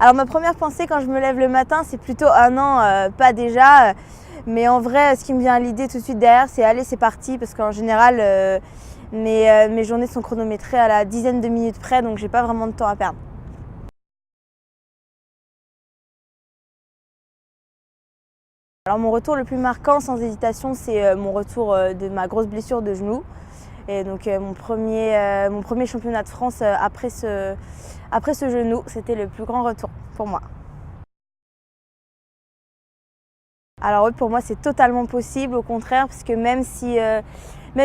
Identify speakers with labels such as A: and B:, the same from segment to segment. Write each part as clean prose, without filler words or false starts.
A: Alors ma première pensée quand je me lève le matin, c'est plutôt ah non, pas déjà. Mais en vrai, ce qui me vient à l'idée tout de suite derrière, c'est allez, c'est parti, parce qu'en général, mes journées sont chronométrées à la dizaine de minutes près, donc j'ai pas vraiment de temps à perdre. Alors mon retour le plus marquant, sans hésitation, c'est mon retour de ma grosse blessure de genou. Et donc mon premier championnat de France après ce genou, c'était le plus grand retour pour moi. Alors oui, pour moi c'est totalement possible, au contraire, parce que même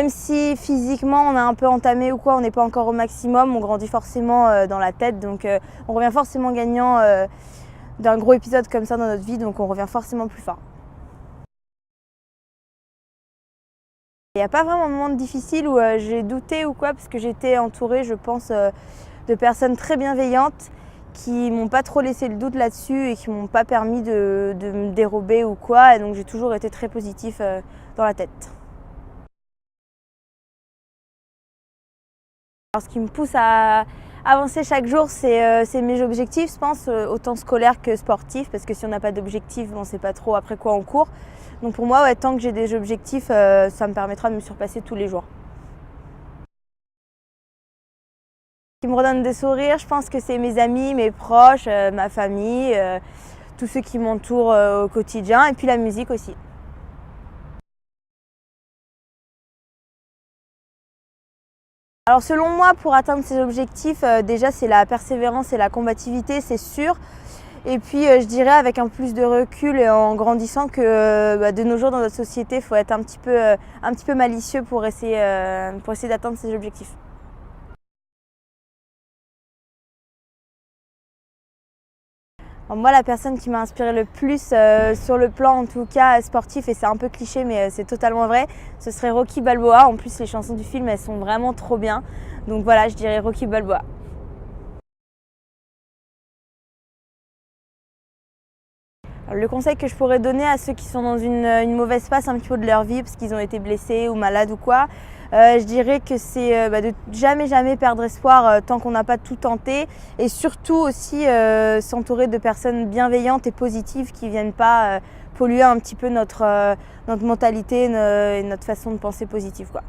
A: si physiquement on a un peu entamé ou quoi, on n'est pas encore au maximum, on grandit forcément dans la tête, donc on revient forcément gagnant d'un gros épisode comme ça dans notre vie, donc on revient forcément plus fort. Il n'y a pas vraiment de moment difficile où j'ai douté ou quoi, parce que j'étais entourée, je pense, de personnes très bienveillantes qui m'ont pas trop laissé le doute là-dessus et qui m'ont pas permis de me dérober ou quoi. Et donc j'ai toujours été très positif dans la tête. Alors, ce qui me pousse à avancer chaque jour, c'est mes objectifs, je pense, autant scolaires que sportifs, parce que si on n'a pas d'objectifs, on ne sait pas trop après quoi on court. Donc pour moi, ouais, tant que j'ai des objectifs, ça me permettra de me surpasser tous les jours. Ce qui me redonne des sourires, je pense que c'est mes amis, mes proches, ma famille, tous ceux qui m'entourent au quotidien, et puis la musique aussi. Alors selon moi, pour atteindre ces objectifs, déjà c'est la persévérance et la combativité, c'est sûr. Et puis je dirais avec un plus de recul et en grandissant que de nos jours dans notre société, il faut être un petit peu malicieux pour essayer d'atteindre ces objectifs. Alors moi, la personne qui m'a inspiré le plus sur le plan en tout cas sportif, et c'est un peu cliché mais c'est totalement vrai, ce serait Rocky Balboa. En plus les chansons du film, elles sont vraiment trop bien. Donc voilà, je dirais Rocky Balboa. Le conseil que je pourrais donner à ceux qui sont dans une mauvaise passe un petit peu de leur vie parce qu'ils ont été blessés ou malades ou quoi, je dirais que c'est de jamais perdre espoir tant qu'on n'a pas tout tenté, et surtout aussi s'entourer de personnes bienveillantes et positives qui ne viennent pas polluer un petit peu notre mentalité et notre façon de penser positive, quoi.